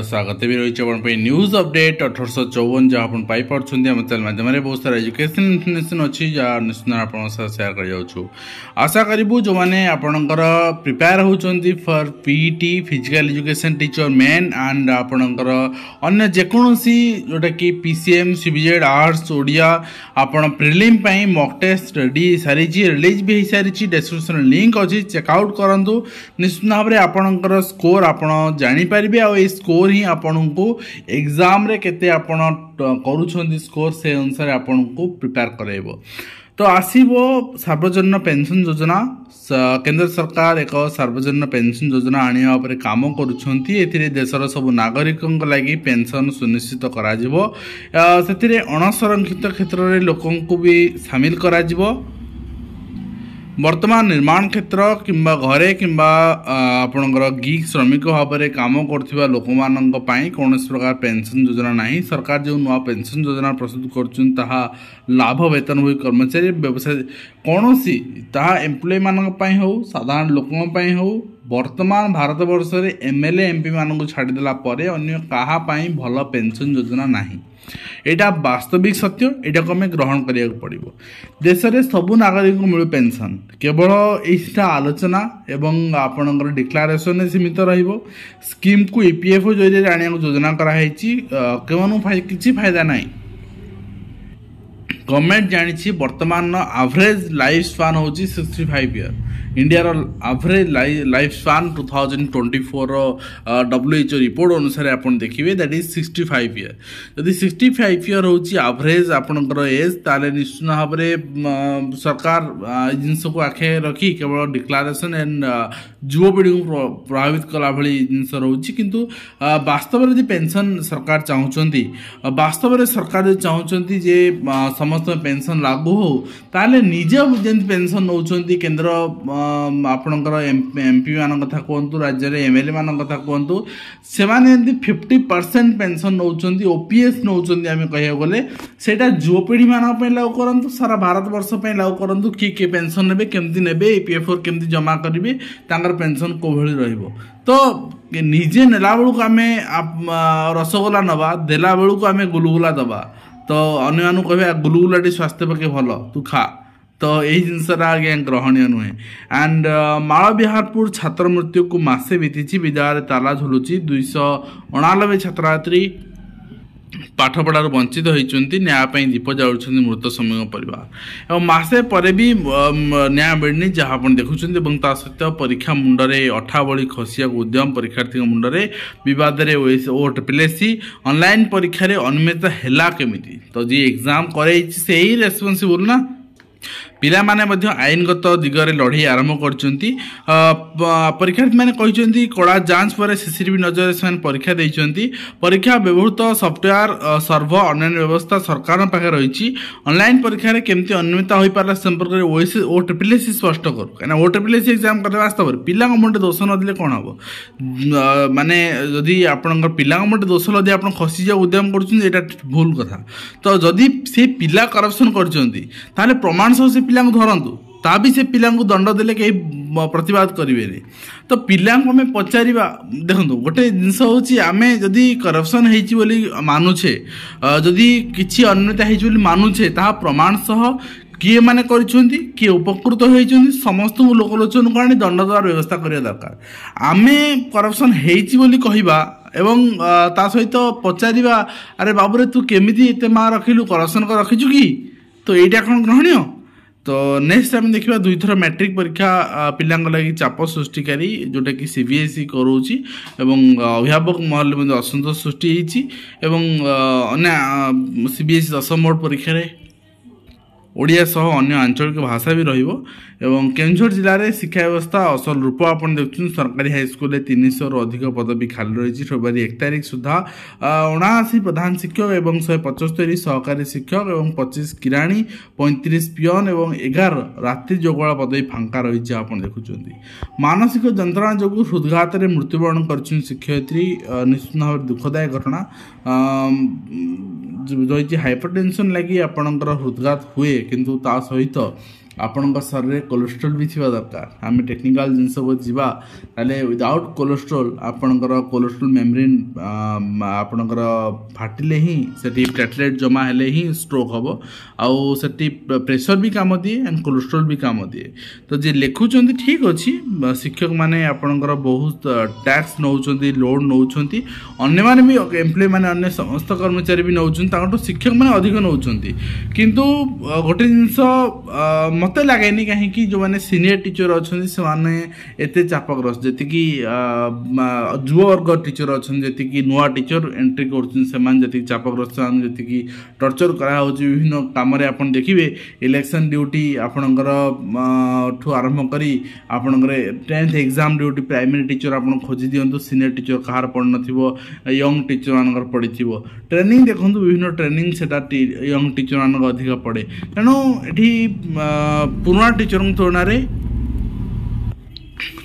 स्वागत रही news update 1854 जहाँ आप पाइपे आम चैनल माध्यम बहुत सारा एजुकेशन इनफर्मेशन अच्छी जहाँ निश्चित आप सेयार कर आशा करूँ जो मैंने आपणकर प्रिपेयर होती for PET physical education teacher main and आपणकर अन्य जेकोसी जोटा कि पीसीएम सीबीजेड आर्ट्स ओडिया आपण प्रिलिम पई मॉक टेस्ट रेडी सारी रिलीज भी हो सारी डिस्क्रिप्शन लिंक अच्छी चेकआउट करूँ निश्चित भाव में आपणकर स्कोर आपण जानीपारे आ स्कोर ही आपण को एग्जाम रे केते आपण करूछंती स्कोर से अनुसार आपण को प्रिपेयर कराइबो। तो आसीबो सार्वजनिक पेंशन योजना केंद्र सरकार एक सार्वजनिक पेंशन योजना आनिया उपरे काम करूछंती एथिरे देशर सब नागरिकंक लागि पेंशन सुनिश्चित करा जिवो सेथिरे अणसंरक्षित क्षेत्र रे लोकन को भी शामिल करा जिवो। वर्तमान निर्माण क्षेत्र किंबा घरे किंबा आपणकर गिग श्रमिक भाव में काम करथिबा लोक मानक पई कोनोस प्रकार पेंशन योजना नहीं। सरकार जो नुआ पेंशन योजना प्रस्तुत करछन ताहा लाभ वेतनभोगी कर्मचारी व्यवसाय कोनोसी ताहा एम्प्लॉय मानक पई हो साधारण लोकन पई हो वर्तमान भारत वर्ष रे एमएलए एमपी मानक छाड़ी देला परे अन्य काहा पई भल पेंशन योजना नहीं। एटा वास्तविक सत्य एटा को हमें ग्रहण करिया पड़िबो। देश रे सबु नागरिक को मिलु पेंशन केवल एटा आलोचना एवं आपणकर डिक्लेरेशन में सीमित रहिबो। स्कीम को ईपीएफओ जरिए आनिया योजना करा हैची केवनु किछि फायदा नहीं। गवर्नमेंट जानी वर्तमान एवरेज लाइफ स्पान होची 65 year India average life span 2024 WHO report अनुसार आपन देखिए दैट इज 65 ईयर। यदि 65 ईयर होची एवरेज आपनकर एज ताले निश्चित भाव में सरकार जिनस को आखे रखी केवल डिक्लेरेशन एंड युवपीढ़ी को प्रभावित कला भली जिनस रहउची किंतु वास्तव में पेंशन सरकार चाहूचंती वास्तव में सरकार जो चाहूचंती जे समस्त पेंशन लागू हो ताले निजे जेन पेंशन नौचंती केंद्र आपणकर एमपी मान कथा कहतु राज्य रे एमएलए मान कथा कहतु से 50% पेंशन नौचंती ओपीएस नौचंती आम कह गले सेटा युवपीढ़ी मान पे लागू करंतु सारा भारत वर्ष पे लागू करंतु कि पेंशन नेबे केमती नेबे ईपीएफओ केमती जमा करिवे तांगर पेंशन को भली रहइबो। तो निजे नेला बेलू आम रसगोला नवा देला बेलू आम गुलगुला दबा तो अन्य मानू कहे गुलगुलाटी स्वास्थ्य पक्षे भल तू खा तो यही जिनसा आज्ञा ग्रहणीय नुहे। एंड माल बिहारपुर छात्र मृत्यु को मासे बीती विद्यालय ताला झुलुची 289 छात्री पाठपढ़ार वंचित होती न्याय दीप जाऊँच मृत श्रमिक परिवार और मसे पर भी न्याय मिलनी जहाँ आप देखुं सहित परीक्षा मुंडरे अठा बड़ी खसिया उद्यम परीक्षार्थी मुंडरे विवाद ओटीपीएससी ऑनलाइन परीक्षा अनियमित है केमिति तो जी एग्जाम करे से ही रेस्पॉन्सिबल ना पिला माने मध्य आईनगत दिगरे लड़ाई आरंभ करछंती। परीक्षार्थी माने कहिसंती कड़ा जांच पर सीसीटीवी नजर से परीक्षा देइछंती। परीक्षा व्यवहृत सॉफ्टवेयर सर्वर ऑनलाइन व्यवस्था सरकार पाखे रही ऑनलाइन परीक्षा रे केमती अनियमितता होई पारला संपर्क रे ओटीपीएससी स्पष्ट करू कना ओटीपीएससी एग्जाम करबा वास्तव पिला मुंडे दोष न दिले कोन हबो माने जदी आपनकर पिला मुंडे दोष लदी आपन खसी जा उद्यम करछन एटा भूल कथा। तो जदी से पिला करप्शन करछंती ताले प्रमाण सह से पिला धरतु ता भी से पिला दंड देले कहीं प्रतिवाद करेंगे। तो पिला आम पचारा देखो गोटे जिनस हूँ आम जदि करप्शन होली मानुछे जदि किसी अनियमितता होली मानुछे ता प्रमाण सह किए माने करिसेंती किए उपकृत होइसेंती समस्त लोकलोचन को आनी दंड देवार व्यवस्था करिया दरकार। आमे करप्शन हेइची बोली कहिबा एवं ता सहित पचारिबा अरे बाबूरे तू केमिति एते मा रखिलु करप्शन को रखिछु कि तो एटा कोन ग्रहणीय। तो नेक्स्ट आम देखा दुई थर मैट्रिक परीक्षा पिला लगी चाप सृष्टिकारी जोटा कि सीबीएसई करोची एवं अभिभावक महल में असंतोष सृष्टि एवं सीबीएसई 10 बोर्ड परीक्षा ओडिया सह अन्य आंचलिक भाषा भी रहिबो एवं केन्दुझर जिले में शिक्षा व्यवस्था असल रूप आपन देखुन सरकारी हाईस्कल 300 अधिक पदवी खाली रही फेब्रुआरी 1 तारिख सुधा 79 प्रधान शिक्षक एवं 175 सहकारी शिक्षक एवं 25 किराणी 35 पियन एवं 11 रात्रि जोगुआ पदवी फांका रही आप देखुं मानसिक जंत्रणा जो हृदघात मृत्युवरण कर शिक्षयित्री निश्चित भाव दुखदायक घटना रही हाइपरटेंशन लगी आपणकर हृदघात हुए किंतु ता सहित आपण शरीर कोलेस्ट्रोल भी थिबा दरकार आम टेक्निकल जिनस जीवा विदाउट कोलेस्ट्रोल आपणकर कोलेस्ट्रोल मेम्ब्रेन आपणकर फाटिले ही सेठी प्लेटलेट जमा हेले ही स्ट्रोक हम आउ सेठी प्रेशर भी काम दिए एंड कोलेस्ट्रोल भी काम दिए तो जे लिखुंट ठीक अच्छी शिक्षक माने आपणकर बहुत टैक्स नौकरी लोड नौकरी अन्य माने भी एम्प्लॉय माने अन्य समस्त कर्मचारी भी नौकरी शिक्षक माने अधिक नौकरी किंतु गोटे जिनस मत लगे कहीं जो मैंने सीनियर टीचर अच्छा से एत चापग्रस्त जी युव वर्ग टीचर अच्छा जी नुआ टीचर एंट्री कर चापग्रस्त जी टर्चर कराऊ विभिन्न कम आप देखिए इलेक्शन ड्यूटी आपणकर ठू आरंभ करी आपणकर 10th exam duty primary teacher आप खोजी दिंतु सीनियर टीचर कहार पड़ न यंग टीचर मान पड़ी ट्रेनिंग देखो विभिन्न ट्रेनिंग से यंग टीचर मान अधिक पड़े तेणु ये पुराना टीचर तुलन में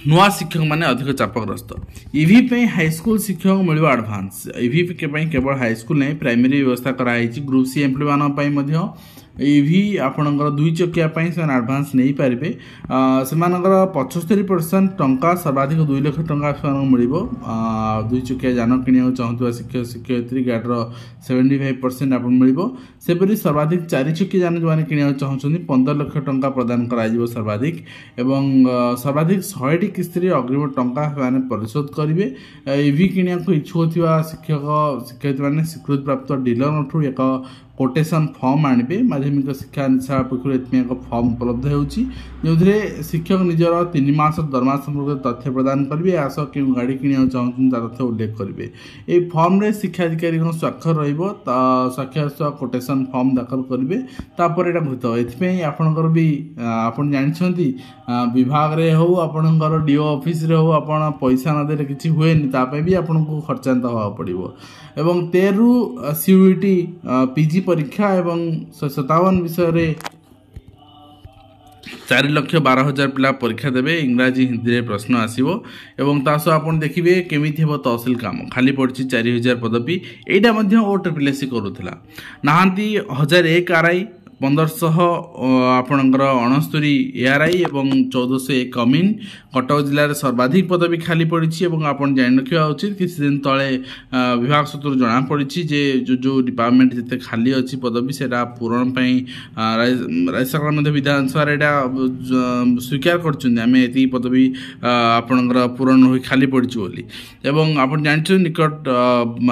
नुआ शिक्षक माने अधिक चापग्रस्त ईवी पे हाईस्कूल शिक्षक मिल एडभांस ईवी केवल हाईस्कूल नहीं प्राइमरी व्यवस्था कराई ग्रुप सी एम्प्लॉय मान ईवी आपणकर 2 चकिया से एडभांस नहीं पारे से 75% टंका सर्वाधिक 2 लाख टंका मिल 2 चकिया जान किणा चाहूँ शिक्षक शिक्षयित्री गाड़र 75% आप मिल सेपरी सर्वाधिक 4 चकिया जान जो किणा चाहूँ 15 लाख टंका प्रदान कर सर्वाधिक एवं सर्वाधिक 100टी किस्ती अग्रिम टंका परिशोध करेंगे ईवी किणा इच्छुक शिक्षक शिक्षयित्री मैंने स्वीकृति प्राप्त डीलर ठू एक कोटेशन फॉर्म आने माध्यमिक शिक्षा निदेशालय पक्ष एक फॉर्म उपलब्ध हो शिक्षक निजर 3 मास दरमा संपर्क तथ्य प्रदान करेंगे आस क्यों गाड़ी किणा चाहूँ तथ्य उल्लेख करेंगे ये फॉर्म रे शिक्षाधिकारी स्वाक्षर रक्षर सह कोटेशन फॉर्म दाखल करेंगे तापर यहाँ घृत ये आपणकर भी आप जानते विभाग रे हो आपणकर डीओ ऑफिस रे हो आप पैसा नदे किसी हुए भी आपको खर्चांत हवा पड़ो एवं 13 सीयूईटी पीजी परीक्षा एवं 57 विषय 4,12,000 पिला परीक्षा देवे इंग्राजी हिंदी रे प्रश्न आसीबो एवं तासो आपण देखिबे केमिति हेबो तहसील काम खाली पड़छि 4,000 पदवी एटा मध्ये ओट्रिपलएससी करूथला नाहांती 1001 आरआई 1500 आपणकर 69 एआरआई एवं 1401 कमिन कटक जिले में सर्वाधिक पदवी खाली पड़ी आप जान रखा उचित किसी दिन तले विभाग सूत्र जना पड़ी जे जो डिपार्टमेंट जिते खाली अच्छी पदवी से पूरण राज्य सरकार विधानसभा स्वीकार कर पदवी आपणकर पूरण हो खाली पड़ी बोली एवं आप जानते निकट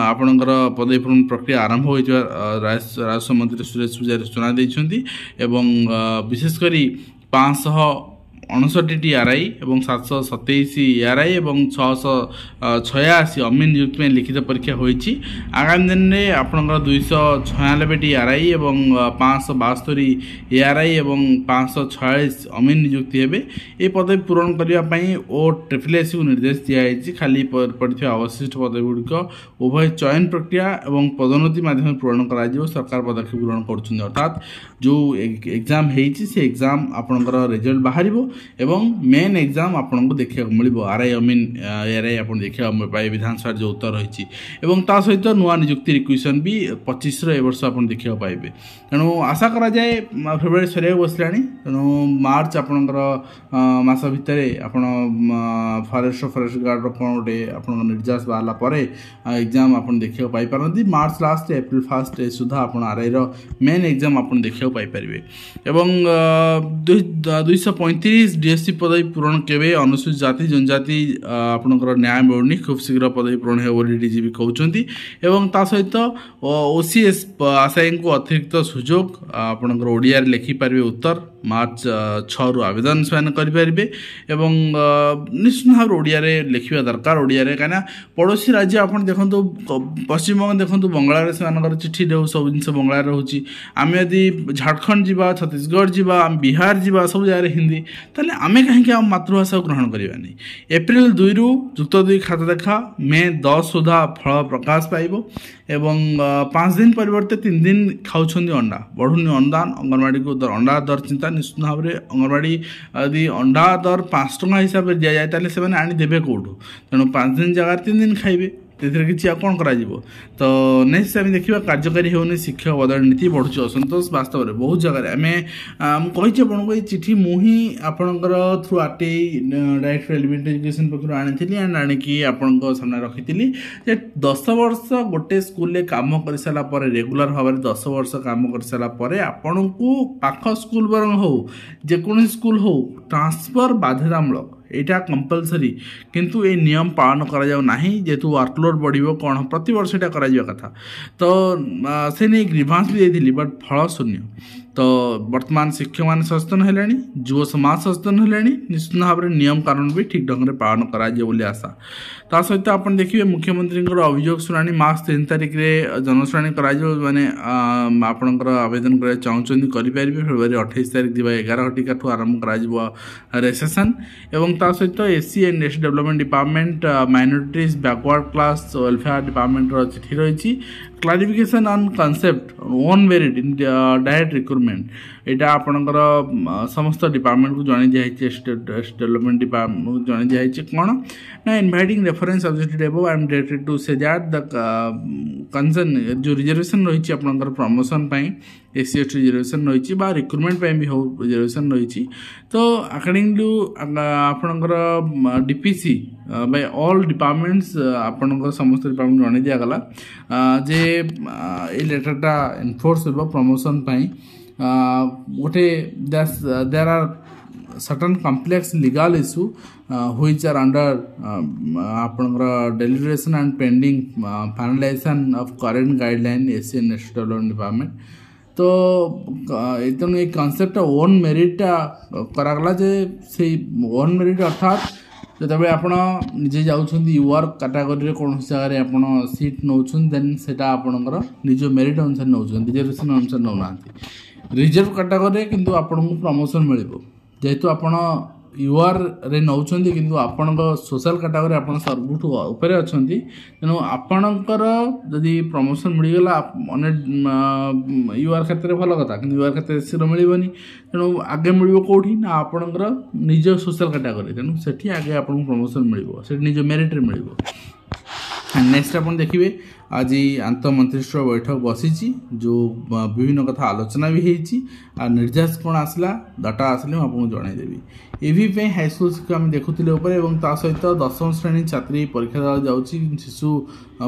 आपणकर पदवी पूरण प्रक्रिया आरंभ हो राजस्व मंत्री सुरेश पूजारी सूचना एवं विशेषकर 559 आरआई एवं 727 एआरआई एवं 686 अमीन नियुक्ति में लिखित परीक्षा होईची आगामी दिन में आपनकर 296 आरआई एवं 572 एआरआई एवं 546 अमीन नियुक्ति हेबे ए पदवी पूरण करने ओ ट्रिपलएससी को निर्देश दिया खाली पड़ता अवशिष्ट पदवी गुड़िक उभय चयन प्रक्रिया एवं पदोन्नति माध्यम पूरण कर सरकार पदक्षेप ग्रहण कर अर्थात जो एग्जाम से एग्जाम आपनकर रिजल्ट बाहर एवं मेन एग्जाम आपन को देखा मिल आरआई अमीन एआरआई आप देखा पाए विधानसभा जो उत्तर रही एवं ता सहित नुआ नियुक्ति रिक्वेशन भी 25 वर्ष आप देखा पाइबे तेणु आशा करा जाए फेब्रुआरी सरिया बसला तेणु मार्च आपणकर मास भितर आप फॉरेस्ट गार्ड कौन गोटे आप निर्देश बाहर एग्जाम आप देखा पाई मार्च लास्ट एप्रिल फर्स्ट सुधा आप आरआई मेन एग्जाम आप देखा पाइपर एवं 235 डीएससी पदवी पूरण केवे अनुसूचित जाति जनजाति आपणकर न्याय मिलूनी खूब शीघ्र पदवी पूरण हो डीजीपी कहते एवं ता सहित ओसीएस आशायी को अतिरिक्त सुजोग आपणकर ओडिया लिखिपारे उत्तर मार्च 6 रु आवेदन से करेंगे एवं निश्चित भाव ओडिया लिखा दरकार ओडिया कहीं पड़ोसी राज्य आप देखो पश्चिमबंग देखो बंगाल से चिठी देव सब जिन बंगाल रोचे आम यदि झारखंड जावा छत्तीसगढ़ जावा बिहार जावा सब जगह हिंदी ताले आम कहीं मातृभाषा ग्रहण करवानी एप्रिल 2 रु जुक्त 2 खाता देखा मे 10 सुधा फल प्रकाश पाइब एवं 5 दिन परिवर्ते 3 दिन खाऊँ अंडा बढ़ुनी अंडा अंगनवाड़ी को अंडा दर चिंता निश्चित भाव में अंगनवाड़ी यदि अंडा दर 5 टंका हिसाब से दि जाए ताले से आनीदेवे कौटू तेणु 5 दिन जगह 3 दिन खाइबे किसी कौन कर तो नेक्स्ट आम देखा कार्यकारी होनी शिक्षक बदल नीति बढ़ुची असंतोष वास्तव में बहुत जगह आम कही आपको ये चिठी मुझे आपंकर through RTI director element education पक्ष आनी एंड आणिकी आपण सामने रखी 10 वर्ष गोटे स्कूल काम कर सारापर रेगुलर भाव में 10 वर्ष काम कर सारापर आपण को पाख स्कूल बर हो जेकोसी स्कूल हो ट्रांसफर बाध्यतामूलक यहाँ कंपलसरी किंतु ये नियम पालन करा जाऊ नहीं जेहेतु वर्कलोड बढ़ो कौन प्रति वर्ष यहाँ करा कथा तो से नहीं ग्रीभांस भी देती बट फल शून्य तो वर्तमान शिक्षक मान सचेतन है युव समाज सचेतन है निश्चित भाव में नियम कानून भी ठीक ढंग से पालन करा आशा ता सहित आप देखिए मुख्यमंत्री अभियोग शुणाणी मार्च 3 तारिख में जनशुणाणी मैंने आपणकर आवेदन कर चाहते करेंगे फेब्रुआरी 28 तारिख दिवा 11 घटिका ठू आरंभ कर रेसेसन एवं ता सहित SC and ST development department minorities backward class welfare department चिठी रही clarification on concept own merit in direct recruitment यहाँ आपणकर समस्त डिपार्टमेंट को जन दिखाई डेवलपमेंट डिपार्टमेंट को जन दिखाई कौन ना inviting reference subjected above I am directed to say that the concern जो रिजर्वेशन रही आपणकर प्रमोशन एससी एसटी रिजर्वेशन रही रिक्रुटमेंट भी हो रिजर्वेशन रही तो अकॉर्डिंग टू आपणकर डीपीसी बाय ऑल डिपार्टमेंट्स आपणकर समस्त डिपार्टमेंट जन दिगला जे ये लेटरटा एनफोर्स हो प्रमोशन गोटे there are certain complex legal issue which are under deliberation and pending finalization of current guideline SC and ST development department तो तेणु ये कनसेप्ट ओन मेरिट करागला जे से ओन मेरिट अर्थात जो आप निजे जाऊँ यूआर कैटेगरी कौन जगह आप सीट नौ देन से आपणकर निज मेरिट अनुसार नौ रिजर्वेशन अनुसार नौना रिजर्व कैटेगरी किंतु आपको प्रमोशन मिल जेहेतु आप यूआर रे नौ कि आपण सोशल कैटेगरी आप सबुठ उपर अच्छा तेणु आपणकर जदि प्रमोशन मिलगला अनेक यूआर क्षेत्र में भल कथा कि यूआर क्षेत्र शीघ्र मिलनी तेणु आगे मिल कौटी ना आपणकर निज सोशल कैटेगरी तेणु से आगे आपको प्रमोशन मिल निज मेरिट मिल नेक्स्ट आप देखिए आज आंत मंत्रिस्थ बैठक बसी जो विभिन्न कथा आलोचना भी होती निर्देश कौन आसला डाटा आसले आपको जनईदेवी एवं हाईस्कल शिक्षा आम देखुले सहित 10वीं श्रेणी छात्री परीक्षा देवा जाऊँगी शिशु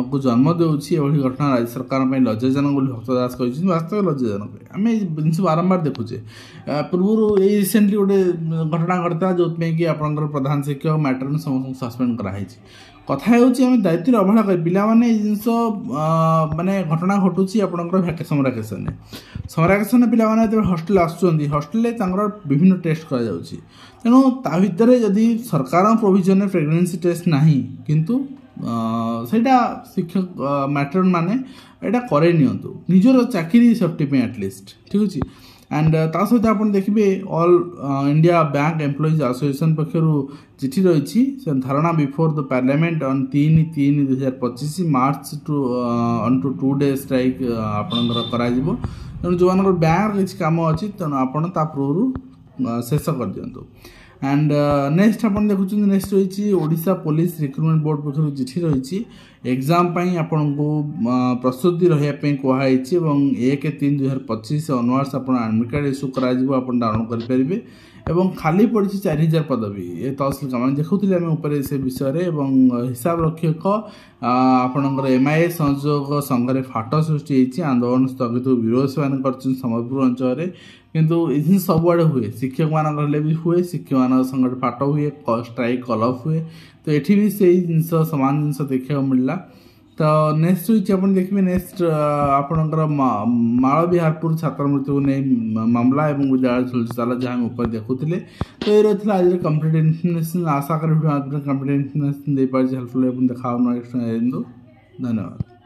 को जन्म देती घटना राज्य सरकार लज्जाजनक भक्त दास कहते वास्तव लज्जाजनक आम जिन बारंबार देखुचे पूर्व ये रिसेंटली गोटे घटना घटता जो कि आपंकर प्रधान शिक्षक मैटर समस्त सस्पेंड कराई कथा होमें दायित्व अवहेला कर पाने जिनस माने घटना घटुची आपंकर समर वैकेशन समर वैकेशन पे हस्टेल आसुँच हस्टेल विभिन्न टेस्ट करा तेणु ता भितर जदि सरकार प्रोविजन प्रेगनेंसी टेस्ट नहीं किंतु सेटा शिक्षक मैटर माने एटा करे नियंतु निजर चाकरी सेफ्टी एटलिस्ट ठीक अच्छे एंड ता सहित आप देखिए all India bank employees association पक्षर चिठी रही धारणा before the parliament on 3/3/2025 March to on two 2 day strike आपंकर तेणु जो मान बैंक किसी कम अच्छी तेणु आपड़ पूर्व शेष कर दिंतु एंड नेक्स्ट आप देखुं नेक्स्ट रही ओडिशा पुलिस रिक्रुटमेंट बोर्ड पक्ष चिठी रही एग्जाम आपन को प्रस्तुति रही कहुई 1/3/2025 अनवर्स आप एडमिट कार्ड इश्यू कर डाउनलोड करेंगे एवं खाली पड़ी 4000 पदवी ये तहसिल काम देखुले आम से विषय हिसाब रक्षक आपणकर एमआईए संयोग संघ फाट सृष्टि आंदोलन स्थगित विरोध से सम्बलपुर अंचल किंतु ये सबुआड़े हुए शिक्षक मान भी हुए शिक्षक मान संघ फाट हुए स्ट्राइक कलअप हुए तो ये भी से जिन सामान जिन देखा मिलला तो नेक्स्ट रही आप देखिए नेक्स्ट आपणकर मालविहारपुर छात्र मृत्यु को नहीं मामला एवं विद्यालय झुलसाला जहाँ ऊपर देखुले। तो ये रही आज कंप्लीट इनफर्मेशन आशा करी कंप्लीट इनफर्मेशन दे पारे हेल्पफुल देखा। धन्यवाद।